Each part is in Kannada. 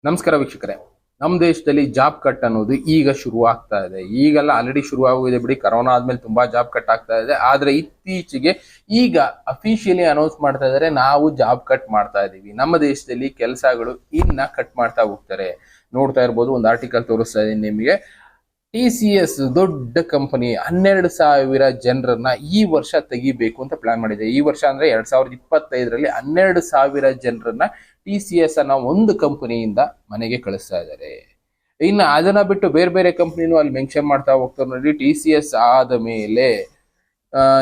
ನಮಸ್ಕಾರ ವೀಕ್ಷಕರೇ. ನಮ್ಮ ದೇಶದಲ್ಲಿ ಜಾಬ್ ಕಟ್ ಅನ್ನೋದು ಈಗ ಶುರು ಆಗ್ತಾ ಇದೆ. ಈಗೆಲ್ಲ ಆಲ್ರೆಡಿ ಶುರು ಆಗೋಗಿದೆ ಬಿಡಿ. ಕರೋನಾ ಆದ್ಮೇಲೆ ತುಂಬಾ ಜಾಬ್ ಕಟ್ ಆಗ್ತಾ ಇದೆ. ಆದ್ರೆ ಇತ್ತೀಚೆಗೆ ಈಗ ಅಫಿಷಿಯಲಿ ಅನೌನ್ಸ್ ಮಾಡ್ತಾ ಇದ್ದಾರೆ, ನಾವು ಜಾಬ್ ಕಟ್ ಮಾಡ್ತಾ ಇದೀವಿ, ನಮ್ಮ ದೇಶದಲ್ಲಿ ಕೆಲಸಗಳು ಇನ್ನ ಕಟ್ ಮಾಡ್ತಾ ಹೋಗ್ತಾರೆ. ನೋಡ್ತಾ ಇರ್ಬೋದು, ಒಂದು ಆರ್ಟಿಕಲ್ ತೋರಿಸ್ತಾ ಇದೀನಿ ನಿಮಗೆ. TCS ದೊಡ್ಡ ಕಂಪನಿ 12,000 ಜನರನ್ನ ಈ ವರ್ಷ ತೆಗಿಬೇಕು ಅಂತ ಪ್ಲಾನ್ ಮಾಡಿದೆ. ಈ ವರ್ಷ ಅಂದ್ರೆ 2025ರಲ್ಲಿ 12,000 ಜನರನ್ನ TCS ಅನ್ನೋ ಒಂದು ಕಂಪನಿಯಿಂದ ಮನೆಗೆ ಕಳಿಸ್ತಾ ಇದ್ದಾರೆ. ಇನ್ನು ಅದನ್ನ ಬಿಟ್ಟು ಬೇರೆ ಬೇರೆ ಕಂಪನಿನೂ ಅಲ್ಲಿ ಮೆನ್ಷನ್ ಮಾಡ್ತಾ ಹೋಗ್ತಾರೆ ನೋಡಿ. TCS ಆದ ಮೇಲೆ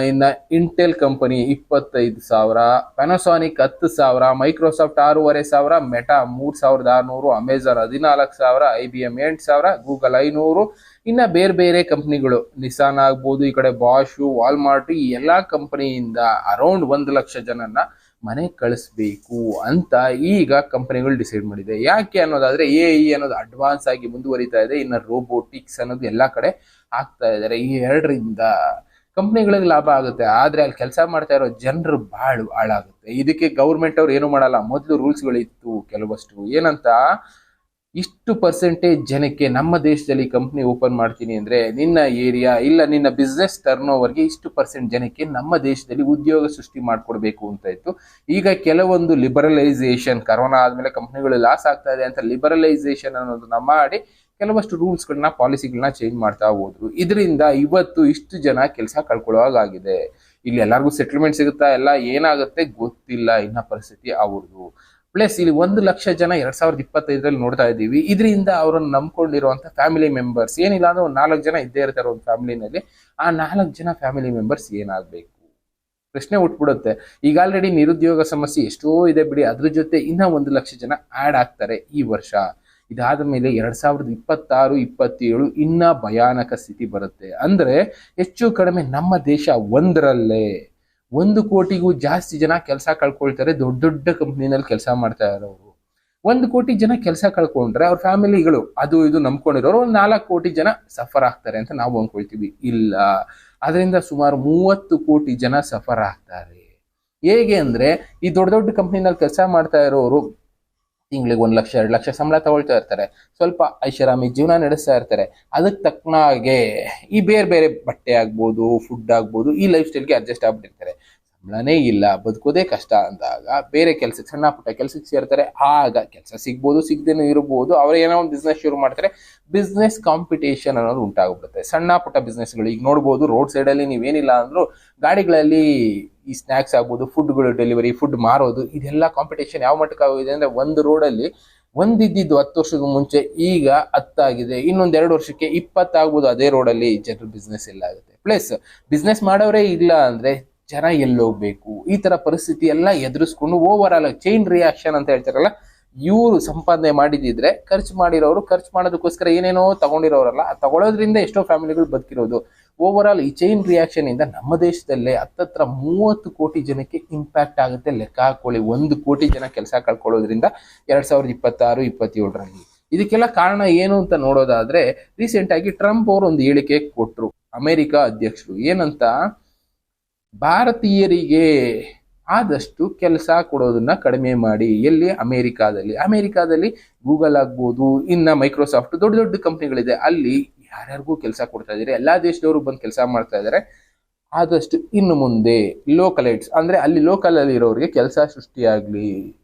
ಇನ್ನ Intel company 25,000, Panasonic 10,000, Microsoft 6,500, meta 3,600, Amazon 14,000, IBM 8,000, Google 500. ಇನ್ನ ಬೇರೆ ಬೇರೆ ಕಂಪನಿಗಳು, ನಿಸಾನ್ ಆಗ್ಬೋದು, ಈ ಕಡೆ ಬಾಷು, ವಾಲ್ಮಾರ್ಟ್, ಈ ಎಲ್ಲಾ ಕಂಪನಿಯಿಂದ ಅರೌಂಡ್ 1,00,000 ಜನನ್ನ ಮನೆ ಕಳಿಸ್ಬೇಕು ಅಂತ ಈಗ ಕಂಪನಿಗಳು ಡಿಸೈಡ್ ಮಾಡಿದೆ. ಯಾಕೆ ಅನ್ನೋದಾದ್ರೆ AI ಅನ್ನೋದು ಅಡ್ವಾನ್ಸ್ ಆಗಿ ಮುಂದುವರಿತಾ ಇದೆ. ಇನ್ನು ರೋಬೋಟಿಕ್ಸ್ ಅನ್ನೋದು ಎಲ್ಲಾ ಕಡೆ ಆಗ್ತಾ ಇದ್ದಾರೆ. ಈ ಎರಡರಿಂದ ಕಂಪ್ನಿಗಳಿಗೆ ಲಾಭ ಆಗುತ್ತೆ, ಆದ್ರೆ ಅಲ್ಲಿ ಕೆಲಸ ಮಾಡ್ತಾ ಇರೋ ಜನರು ಬಾಳು ಹಾಳಾಗುತ್ತೆ. ಇದಕ್ಕೆ ಗೌರ್ಮೆಂಟ್ ಅವ್ರು ಏನು ಮಾಡಲ್ಲ. ಮೊದಲು ರೂಲ್ಸ್ಗಳಿತ್ತು ಕೆಲವಷ್ಟು, ಏನಂತ ಇಷ್ಟು ಪರ್ಸೆಂಟೇಜ್ ಜನಕ್ಕೆ ನಮ್ಮ ದೇಶದಲ್ಲಿ ಕಂಪ್ನಿ ಓಪನ್ ಮಾಡ್ತೀನಿ ಅಂದ್ರೆ ನಿನ್ನ ಏರಿಯಾ ಇಲ್ಲ ನಿನ್ನ ಬಿಸ್ನೆಸ್ ಟರ್ನ್ ಓವರ್ಗೆ ಇಷ್ಟು ಪರ್ಸೆಂಟ್ ಜನಕ್ಕೆ ನಮ್ಮ ದೇಶದಲ್ಲಿ ಉದ್ಯೋಗ ಸೃಷ್ಟಿ ಮಾಡ್ಕೊಡ್ಬೇಕು ಅಂತ ಇತ್ತು. ಈಗ ಕೆಲವೊಂದು ಲಿಬರಲೈಸೇಷನ್, ಕರೋನಾ ಆದ್ಮೇಲೆ ಕಂಪ್ನಿಗಳು ಲಾಸ್ ಆಗ್ತಾ ಇದೆ ಅಂತ ಲಿಬರಲೈಸೇಷನ್ ಅನ್ನೋದನ್ನ ಮಾಡಿ ಕೆಲವಷ್ಟು ರೂಲ್ಸ್ಗಳನ್ನ, ಪಾಲಿಸಿಗಳನ್ನ ಚೇಂಜ್ ಮಾಡ್ತಾ ಹೋದ್ರು. ಇದರಿಂದ ಇವತ್ತು ಇಷ್ಟು ಜನ ಕೆಲಸ ಕಳ್ಕೊಳ್ಳೋವಾಗಿದೆ. ಇಲ್ಲಿ ಎಲ್ಲರಿಗೂ ಸೆಟಲ್ಮೆಂಟ್ ಸಿಗುತ್ತಾ ಎಲ್ಲ ಏನಾಗುತ್ತೆ ಗೊತ್ತಿಲ್ಲ ಇನ್ನ ಪರಿಸ್ಥಿತಿ ಅವ್ರದ್ದು. ಪ್ಲಸ್ ಇಲ್ಲಿ 1,00,000 ಜನ 2025ರಲ್ಲಿ ನೋಡ್ತಾ ಇದ್ದೀವಿ. ಇದರಿಂದ ಅವರನ್ನು ನಂಬ್ಕೊಂಡಿರುವಂತ ಫ್ಯಾಮಿಲಿ ಮೆಂಬರ್ಸ್ ಏನಿಲ್ಲ ಅಂದ್ರೆ ಒಂದು 4 ಜನ ಇದ್ದೇ ಇರ್ತಾರೆ ಒಂದು ಫ್ಯಾಮಿಲಿನಲ್ಲಿ. ಆ 4 ಜನ ಫ್ಯಾಮಿಲಿ ಮೆಂಬರ್ಸ್ ಏನಾಗ್ಬೇಕು ಪ್ರಶ್ನೆ ಹುಟ್ಬಿಡುತ್ತೆ. ಈಗ ಆಲ್ರೆಡಿ ನಿರುದ್ಯೋಗ ಸಮಸ್ಯೆ ಎಷ್ಟೋ ಇದೆ ಬಿಡಿ, ಅದ್ರ ಜೊತೆ ಇನ್ನ 1,00,000 ಜನ ಆಡ್ ಆಗ್ತಾರೆ ಈ ವರ್ಷ. ಇದಾದ ಮೇಲೆ 2026-27 ಇನ್ನ ಭಯಾನಕ ಸ್ಥಿತಿ ಬರುತ್ತೆ. ಅಂದ್ರೆ ಹೆಚ್ಚು ಕಡಿಮೆ ನಮ್ಮ ದೇಶ 1 ಕೋಟಿಗೂ ಜಾಸ್ತಿ ಜನ ಕೆಲಸ ಕಳ್ಕೊಳ್ತಾರೆ. ದೊಡ್ಡ ದೊಡ್ಡ ಕಂಪ್ನಿನಲ್ಲಿ ಕೆಲಸ ಮಾಡ್ತಾ ಇರೋರು 1 ಕೋಟಿ ಜನ ಕೆಲಸ ಕಳ್ಕೊಂಡ್ರೆ ಅವ್ರ ಫ್ಯಾಮಿಲಿಗಳು ಅದು ಇದು ನಂಬ್ಕೊಂಡಿರೋರು 4 ಕೋಟಿ ಜನ ಸಫರ್ ಆಗ್ತಾರೆ ಅಂತ ನಾವು ಅನ್ಕೊಳ್ತೀವಿ. ಇಲ್ಲ, ಅದರಿಂದ ಸುಮಾರು 30 ಕೋಟಿ ಜನ ಸಫರ್ ಆಗ್ತಾರೆ. ಹೇಗೆ ಅಂದ್ರೆ ಈ ದೊಡ್ಡ ದೊಡ್ಡ ಕಂಪ್ನಿನಲ್ಲಿ ಕೆಲಸ ಮಾಡ್ತಾ ಇರೋರು ತಿಂಗಳಿಗೆ 1,00,000 2,00,000 ಸಂಬಳ ತಗೊಳ್ತಾ ಇರ್ತಾರೆ. ಸ್ವಲ್ಪ ಐಷಾರಾಮಿ ಜೀವನ ನಡೆಸ್ತಾ ಇರ್ತಾರೆ. ಅದಕ್ಕೆ ತಕ್ಕನಾಗೆ ಈ ಬೇರೆ ಬೇರೆ ಬಟ್ಟೆ ಆಗ್ಬೋದು, ಫುಡ್ ಆಗ್ಬೋದು, ಈ ಲೈಫ್ ಸ್ಟೈಲ್ಗೆ ಅಡ್ಜಸ್ಟ್ ಆಗ್ಬಿಟ್ಟಿರ್ತಾರೆ. ಸಂಬಳನೇ ಇಲ್ಲ, ಬದುಕೋದೇ ಕಷ್ಟ ಅಂದಾಗ ಬೇರೆ ಕೆಲ್ಸಕ್ಕೆ, ಸಣ್ಣ ಪುಟ್ಟ ಕೆಲ್ಸಕ್ಕೆ ಸೇರ್ತಾರೆ. ಆಗ ಕೆಲಸ ಸಿಗ್ಬೋದು, ಸಿಗದೇನೂ ಇರಬಹುದು. ಅವ್ರು ಏನೋ ಒಂದು ಬಿಸ್ನೆಸ್ ಶುರು ಮಾಡ್ತಾರೆ. ಬಿಸ್ನೆಸ್ ಕಾಂಪಿಟೇಷನ್ ಅನ್ನೋದು ಉಂಟಾಗ್ಬಿಡುತ್ತೆ. ಸಣ್ಣ ಪುಟ್ಟ ಬಿಸ್ನೆಸ್ಗಳು ಈಗ ನೋಡ್ಬೋದು, ರೋಡ್ ಸೈಡ್ ಅಲ್ಲಿ ನೀವೇನಿಲ್ಲ ಅಂದ್ರೂ ಗಾಡಿಗಳಲ್ಲಿ ಈ ಸ್ನಾಕ್ಸ್ ಆಗ್ಬೋದು, ಫುಡ್ಗಳು ಡೆಲಿವರಿ, ಫುಡ್ ಮಾರೋದು, ಇದೆಲ್ಲ ಕಾಂಪಿಟೇಷನ್ ಯಾವ ಮಟ್ಟಕ್ಕೆ ಆಗಿದೆ ಅಂದ್ರೆ ಒಂದು ರೋಡಲ್ಲಿ ಒಂದಿದ್ದು 10 ವರ್ಷದ ಮುಂಚೆ ಈಗ 10 ಆಗಿದೆ. ಇನ್ನೊಂದ್ 2 ವರ್ಷಕ್ಕೆ 20 ಆಗ್ಬೋದು. ಅದೇ ರೋಡಲ್ಲಿ ಜನರು ಬಿಸ್ನೆಸ್ ಎಲ್ಲ ಆಗುತ್ತೆ. ಪ್ಲಸ್ ಬಿಸ್ನೆಸ್ ಮಾಡೋರೇ ಇಲ್ಲ ಅಂದ್ರೆ ಜನ ಎಲ್ಲೋಗ್ಬೇಕು? ಈ ತರ ಪರಿಸ್ಥಿತಿ ಎಲ್ಲ ಎದುರಿಸ್ಕೊಂಡು ಓವರ್ ಆಲ್ ಚೈನ್ ರಿಯಾಕ್ಷನ್ ಅಂತ ಹೇಳ್ತಾರಲ್ಲ, ಇವರು ಸಂಪಾದನೆ ಮಾಡಿದಿದ್ರೆ ಖರ್ಚು ಮಾಡಿರೋರು ಖರ್ಚು ಮಾಡೋದಕ್ಕೋಸ್ಕರ ಏನೇನೋ ತಗೊಂಡಿರೋರಲ್ಲ, ತಗೊಳ್ಳೋದ್ರಿಂದ ಎಷ್ಟೋ ಫ್ಯಾಮಿಲಿಗಳು ಬದುಕಿರೋದು. ಓವರ್ ಆಲ್ ಈ ಚೈನ್ ರಿಯಾಕ್ಷನ್ ಇಂದ ನಮ್ಮ ದೇಶದಲ್ಲೇ ಹತ್ತತ್ರ 30 ಕೋಟಿ ಜನಕ್ಕೆ ಇಂಪ್ಯಾಕ್ಟ್ ಆಗುತ್ತೆ. ಲೆಕ್ಕ ಹಾಕೊಳ್ಳಿ, 1 ಕೋಟಿ ಜನ ಕೆಲಸ ಕಳ್ಕೊಳ್ಳೋದ್ರಿಂದ 2026-27ರಲ್ಲಿ. ಇದಕ್ಕೆಲ್ಲ ಕಾರಣ ಏನು ಅಂತ ನೋಡೋದಾದ್ರೆ, ರೀಸೆಂಟ್ ಆಗಿ ಟ್ರಂಪ್ ಅವರು ಒಂದು ಹೇಳಿಕೆ ಕೊಟ್ರು, ಅಮೆರಿಕ ಅಧ್ಯಕ್ಷರು. ಏನಂತ, ಭಾರತೀಯರಿಗೆ ಆದಷ್ಟು ಕೆಲಸ ಕೊಡೋದನ್ನ ಕಡಿಮೆ ಮಾಡಿ. ಎಲ್ಲಿ? ಅಮೆರಿಕಾದಲ್ಲಿ ಗೂಗಲ್ ಆಗ್ಬೋದು, ಇನ್ನ ಮೈಕ್ರೋಸಾಫ್ಟ್, ದೊಡ್ಡ ದೊಡ್ಡ ಕಂಪ್ನಿಗಳಿದೆ. ಅಲ್ಲಿ ಯಾರ್ಯಾರಿಗೂ ಕೆಲಸ ಕೊಡ್ತಾ ಇದ್ದಾರೆ, ಎಲ್ಲಾ ದೇಶದವರು ಬಂದು ಕೆಲಸ ಮಾಡ್ತಾ ಇದ್ದಾರೆ. ಆದಷ್ಟು ಇನ್ನು ಮುಂದೆ ಲೋಕಲೈಟ್ಸ್ ಅಂದ್ರೆ ಅಲ್ಲಿ ಲೋಕಲ್ ಅಲ್ಲಿ ಇರೋರಿಗೆ ಕೆಲಸ ಸೃಷ್ಟಿಯಾಗ್ಲಿ.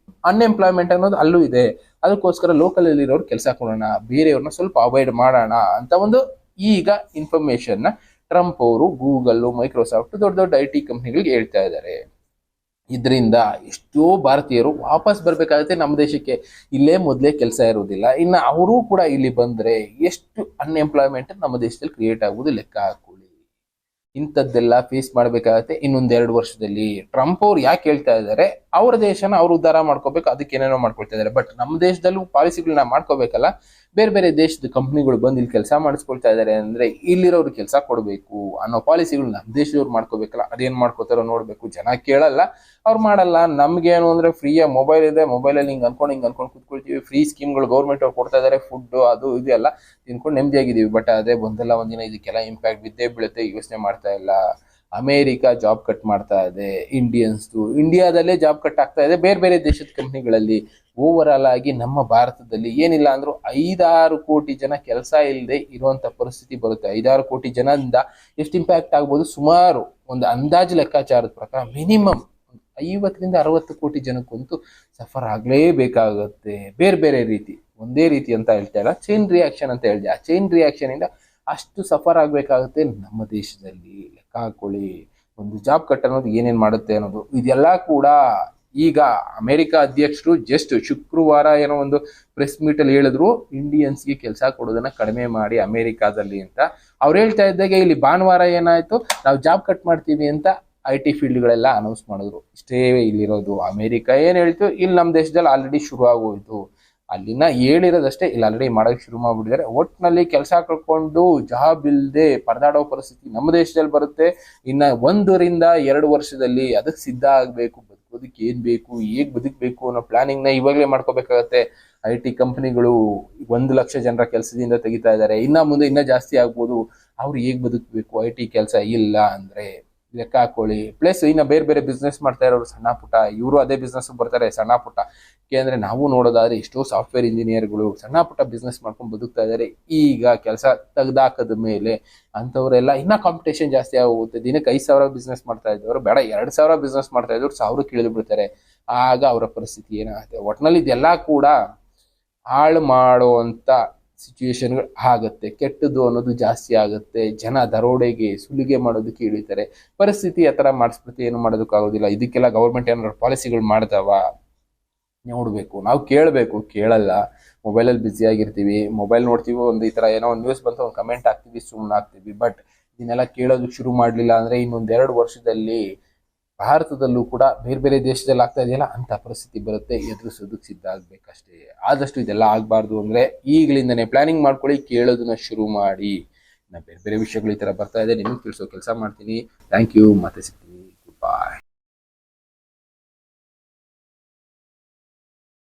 ಅನ್ಎಂಪ್ಲಾಯ್ಮೆಂಟ್ ಅನ್ನೋದು ಅಲ್ಲೂ ಇದೆ, ಅದಕ್ಕೋಸ್ಕರ ಲೋಕಲ್ ಅಲ್ಲಿ ಇರೋರು ಕೆಲಸ ಕೊಡೋಣ, ಬೇರೆಯವ್ರನ್ನ ಸ್ವಲ್ಪ ಅವಾಯ್ಡ್ ಮಾಡೋಣ ಅಂತ ಒಂದು ಈಗ ಇನ್ಫಾರ್ಮೇಶನ್ ಟ್ರಂಪ್ ಅವರು ಗೂಗಲ್, ಮೈಕ್ರೋಸಾಫ್ಟ್, ದೊಡ್ಡ ದೊಡ್ಡ IT ಕಂಪ್ನಿಗಳಿಗೆ ಹೇಳ್ತಾ ಇದ್ದಾರೆ. ಇದರಿಂದ ಎಷ್ಟೋ ಭಾರತೀಯರು ವಾಪಸ್ ಬರ್ಬೇಕಾಗುತ್ತೆ ನಮ್ಮ ದೇಶಕ್ಕೆ. ಇಲ್ಲೇ ಮೊದಲೇ ಕೆಲಸ ಇರೋದಿಲ್ಲ, ಇನ್ನು ಅವರು ಕೂಡ ಇಲ್ಲಿ ಬಂದ್ರೆ ಎಷ್ಟು ಅನ್ಎಂಪ್ಲಾಯ್ಮೆಂಟ್ ನಮ್ಮ ದೇಶದಲ್ಲಿ ಕ್ರಿಯೇಟ್ ಆಗುವುದು ಲೆಕ್ಕ ಹಾಕೊಳ್ಳಿ. ಇಂಥದ್ದೆಲ್ಲ ಫೇಸ್ ಮಾಡ್ಬೇಕಾಗತ್ತೆ ಇನ್ನೊಂದ್ 2 ವರ್ಷದಲ್ಲಿ. ಟ್ರಂಪ್ ಅವ್ರು ಯಾಕೆ ಹೇಳ್ತಾ ಇದ್ದಾರೆ, ಅವ್ರ ದೇಶನ ಅವ್ರು ಉದ್ಧಾರ ಮಾಡ್ಕೋಬೇಕು, ಅದಕ್ಕೆ ಏನೇನೋ ಮಾಡ್ಕೊಳ್ತಾ ಇದ್ದಾರೆ. ಬಟ್ ನಮ್ಮ ದೇಶದಲ್ಲೂ ಪಾಲಿಸಿಗಳನ್ನ ಮಾಡ್ಕೋಬೇಕಲ್ಲ. ಬೇರೆ ಬೇರೆ ದೇಶದ ಕಂಪ್ನಿಗಳು ಬಂದು ಇಲ್ಲಿ ಕೆಲಸ ಮಾಡಿಸ್ಕೊಳ್ತಾ ಇದ್ದಾರೆ ಅಂದ್ರೆ ಇಲ್ಲಿರೋರು ಕೆಲಸ ಕೊಡಬೇಕು ಅನ್ನೋ ಪಾಲಿಸಿಗಳು ನಮ್ಮ ದೇಶದವ್ರು ಮಾಡ್ಕೋಬೇಕಲ್ಲ. ಅದೇನ್ ಮಾಡ್ಕೋತಾರೋ ನೋಡ್ಬೇಕು. ಜನ ಕೇಳಲ್ಲ, ಅವ್ರು ಮಾಡಲ್ಲ. ನಮ್ಗೇನು ಅಂದ್ರೆ ಫ್ರೀಯಾಗಿ ಮೊಬೈಲ್ ಇದೆ, ಮೊಬೈಲಲ್ಲಿ ಹಿಂಗ್ ಅನ್ಕೊಂಡು ಕೂತ್ಕೊಳ್ತೀವಿ. ಫ್ರೀ ಸ್ಕೀಮ್ಗಳು ಗೌರ್ಮೆಂಟ್ ಅವ್ರು ಕೊಡ್ತಾ ಇದಾರೆ, ಫುಡ್ ಅದು ಇದು ಎಲ್ಲ ತಿನ್ಕೊಂಡು ನೆಮ್ಮದಿಯಾಗಿದ್ದೀವಿ. ಬಟ್ ಅದೇ ಒಂದಲ್ಲ ಒಂದಿನ ಇದಕ್ಕೆಲ್ಲ ಇಂಪ್ಯಾಕ್ಟ್ ಬಿದ್ದೇ ಬೀಳುತ್ತೆ. ಯೋಚನೆ ಮಾಡ್ತಾ ಇಲ್ಲ. ಅಮೇರಿಕಾ ಜಾಬ್ ಕಟ್ ಮಾಡ್ತಾ ಇದೆ ಇಂಡಿಯನ್ಸ್ದು, ಇಂಡಿಯಾದಲ್ಲೇ ಜಾಬ್ ಕಟ್ ಆಗ್ತಾ ಇದೆ ಬೇರೆ ಬೇರೆ ದೇಶದ ಕಂಪ್ನಿಗಳಲ್ಲಿ. ಓವರ್ ಆಲ್ ಆಗಿ ನಮ್ಮ ಭಾರತದಲ್ಲಿ ಏನಿಲ್ಲ ಅಂದ್ರೂ 5-6 ಕೋಟಿ ಜನ ಕೆಲಸ ಇಲ್ಲದೆ ಇರುವಂತ ಪರಿಸ್ಥಿತಿ ಬರುತ್ತೆ. 5-6 ಕೋಟಿ ಜನದಿಂದ ಎಷ್ಟು ಇಂಪ್ಯಾಕ್ಟ್ ಆಗ್ಬೋದು, ಸುಮಾರು ಒಂದು ಅಂದಾಜು ಲೆಕ್ಕಾಚಾರದ ಪ್ರಕಾರ ಮಿನಿಮಮ್ 50-60 ಕೋಟಿ ಜನಕ್ಕಂತೂ ಸಫರ್ ಆಗ್ಲೇಬೇಕಾಗುತ್ತೆ. ಬೇರೆ ಬೇರೆ ರೀತಿ, ಒಂದೇ ರೀತಿ ಅಂತ ಹೇಳ್ತಾ ಇಲ್ಲ, ಚೈನ್ ರಿಯಾಕ್ಷನ್ ಅಂತ ಹೇಳಿದೆ. ಆ ಚೈನ್ ರಿಯಾಕ್ಷನ್ ಇಂದ ಅಷ್ಟು ಸಫರ್ ಆಗ್ಬೇಕಾಗುತ್ತೆ ನಮ್ಮ ದೇಶದಲ್ಲಿ. ಲೆಕ್ಕ ಹಾಕೊಳ್ಳಿ, ಒಂದು ಜಾಬ್ ಕಟ್ ಅನ್ನೋದು ಏನೇನ್ ಮಾಡುತ್ತೆ ಅನ್ನೋದು. ಇದೆಲ್ಲ ಕೂಡ ಈಗ ಅಮೆರಿಕ ಅಧ್ಯಕ್ಷರು ಜಸ್ಟ್ ಶುಕ್ರವಾರ ಏನೋ ಒಂದು ಪ್ರೆಸ್ ಮೀಟ್ ಅಲ್ಲಿ ಹೇಳಿದ್ರು, ಇಂಡಿಯನ್ಸ್ಗೆ ಕೆಲಸ ಕೊಡೋದನ್ನ ಕಡಿಮೆ ಮಾಡಿ ಅಮೆರಿಕಾದಲ್ಲಿ ಅಂತ. ಅವ್ರು ಹೇಳ್ತಾ ಇದ್ದಾಗ ಇಲ್ಲಿ ಭಾನುವಾರ ಏನಾಯ್ತು, ನಾವು ಜಾಬ್ ಕಟ್ ಮಾಡ್ತೀವಿ ಅಂತ IT ಫೀಲ್ಡ್ಗಳೆಲ್ಲ ಅನೌನ್ಸ್ ಮಾಡಿದ್ರು. ಇಷ್ಟೇ ಇಲ್ಲಿರೋದು. ಅಮೆರಿಕ ಏನ್ ಹೇಳ್ತು, ಇಲ್ಲಿ ನಮ್ಮ ದೇಶದಲ್ಲಿ ಆಲ್ರೆಡಿ ಶುರು ಆಗೋಯ್ತು. ಅಲ್ಲಿನ ಹೇಳಿರೋದಷ್ಟೇ, ಇಲ್ಲಿ ಆಲ್ರೆಡಿ ಮಾಡೋಕೆ ಶುರು ಮಾಡ್ಬಿಟ್ಟಿದ್ದಾರೆ. ಒಟ್ಟಿನಲ್ಲಿ ಕೆಲಸ ಕಳ್ಕೊಂಡು ಜಾಬ್ ಇಲ್ಲದೆ ಪರದಾಡೋ ಪರಿಸ್ಥಿತಿ ನಮ್ಮ ದೇಶದಲ್ಲಿ ಬರುತ್ತೆ. ಇನ್ನ 1-2 ವರ್ಷದಲ್ಲಿ ಅದಕ್ಕೆ ಸಿದ್ಧ ಆಗ್ಬೇಕು. ಬದುಕೋದಕ್ಕೆ ಏನ್ ಬೇಕು, ಹೇಗ್ ಬದುಕಬೇಕು ಅನ್ನೋ ಪ್ಲಾನಿಂಗ್ ನ ಇವಾಗಲೇ ಮಾಡ್ಕೋಬೇಕಾಗತ್ತೆ. IT ಕಂಪನಿಗಳು 1 ಲಕ್ಷ ಜನರ ಕೆಲಸದಿಂದ ತೆಗಿತಾ ಇದ್ದಾರೆ. ಇನ್ನ ಮುಂದೆ ಇನ್ನ ಜಾಸ್ತಿ ಆಗ್ಬೋದು. ಅವ್ರು ಹೇಗ್ ಬದುಕಬೇಕು IT ಕೆಲಸ ಇಲ್ಲ ಅಂದ್ರೆ, ಲೆಕ್ಕ ಹಾಕೊಳ್ಳಿ. ಪ್ಲಸ್ ಇನ್ನ ಬೇರೆ ಬೇರೆ ಬಿಸ್ನೆಸ್ ಮಾಡ್ತಾ ಇರೋರು ಸಣ್ಣ ಪುಟ್ಟ, ಇವರು ಅದೇ ಬಿಸ್ನೆಸ್ ಬರ್ತಾರೆ ಸಣ್ಣ ಪುಟ್ಟ. ಯಾಕೆಂದ್ರೆ ನಾವು ನೋಡೋದಾದ್ರೆ ಎಷ್ಟೋ ಸಾಫ್ಟ್ವೇರ್ ಇಂಜಿನಿಯರ್ಗಳು ಸಣ್ಣ ಪುಟ್ಟ ಬಿಸ್ನೆಸ್ ಮಾಡ್ಕೊಂಡು ಬದುಕ್ತಾ ಇದ್ದಾರೆ. ಈಗ ಕೆಲಸ ತೆಗ್ದಾಕದ ಮೇಲೆ ಅಂತವರೆಲ್ಲ ಇನ್ನ ಕಾಂಪಿಟೇಷನ್ ಜಾಸ್ತಿ ಆಗುತ್ತೆ. ದಿನಕ್ಕೆ 5,000 ಬಿಸ್ನೆಸ್ ಮಾಡ್ತಾ ಇದ್ದವರು ಬೇಡ 2,000 ಬಿಸ್ನೆಸ್ ಮಾಡ್ತಾ ಇದ್ದವ್ರು 1,000 ಇಳಿದು ಬಿಡ್ತಾರೆ. ಆಗ ಅವರ ಪರಿಸ್ಥಿತಿ ಏನಾಗುತ್ತೆ. ಒಟ್ನಲ್ಲಿ ಇದೆಲ್ಲ ಕೂಡ ಹಾಳು ಮಾಡುವಂತ ಸಿಚುವೇಶನ್ಗಳು ಆಗತ್ತೆ. ಕೆಟ್ಟದ್ದು ಅನ್ನೋದು ಜಾಸ್ತಿ ಆಗುತ್ತೆ. ಜನ ದರೋಡೆಗೆ ಸುಲಿಗೆ ಮಾಡೋದಕ್ಕೆ ಇಳಿತಾರೆ. ಪರಿಸ್ಥಿತಿ ಆ ಥರ ಮಾಡಿಸ್ಬಿಟ್ಟು ಏನು ಮಾಡೋದಕ್ಕಾಗೋದಿಲ್ಲ. ಇದಕ್ಕೆಲ್ಲ ಗೌರ್ಮೆಂಟ್ ಏನಾದ್ರು ಪಾಲಿಸಿಗಳು ಮಾಡ್ತಾವ ನೋಡ್ಬೇಕು, ನಾವು ಕೇಳಬೇಕು. ಕೇಳಲ್ಲ, ಮೊಬೈಲಲ್ಲಿ ಬ್ಯುಸಿ ಆಗಿರ್ತೀವಿ, ಮೊಬೈಲ್ ನೋಡ್ತೀವಿ, ಒಂದು ಈ ಥರ ಏನೋ ಒಂದು ನ್ಯೂಸ್ ಬಂತು, ಒಂದು ಕಮೆಂಟ್ ಹಾಕ್ತೀವಿ, ಸುಮ್ಮನೆ ಆಗ್ತೀವಿ. ಬಟ್ ಇದನ್ನೆಲ್ಲ ಕೇಳೋದಕ್ಕೆ ಶುರು ಮಾಡಲಿಲ್ಲ ಅಂದ್ರೆ ಇನ್ನೊಂದು 2 ವರ್ಷದಲ್ಲಿ ಭಾರತದಲ್ಲೂ ಕೂಡ ಬೇರೆ ಬೇರೆ ದೇಶದಲ್ಲಿ ಆಗ್ತಾ ಇದೆಯಲ್ಲ ಅಂತ ಪರಿಸ್ಥಿತಿ ಬರುತ್ತೆ. ಎದುರಿಸೋದಕ್ಕೆ ಸಿದ್ಧ ಆಗ್ಬೇಕಷ್ಟೇ. ಆದಷ್ಟು ಇದೆಲ್ಲ ಆಗಬಾರ್ದು ಅಂದ್ರೆ ಈಗಲಿಂದನೇ ಪ್ಲಾನಿಂಗ್ ಮಾಡ್ಕೊಳ್ಳಿ, ಕೇಳೋದನ್ನ ಶುರು ಮಾಡಿ. ಬೇರೆ ಬೇರೆ ವಿಷಯಗಳು ಈ ಥರ ಬರ್ತಾ ಇದೆ, ನಿಮಗೆ ತಿಳಿಸೋ ಕೆಲಸ ಮಾಡ್ತೀನಿ. ಥ್ಯಾಂಕ್ ಯು, ಮತ್ತೆ ಸಿಗ್ತೀನಿ.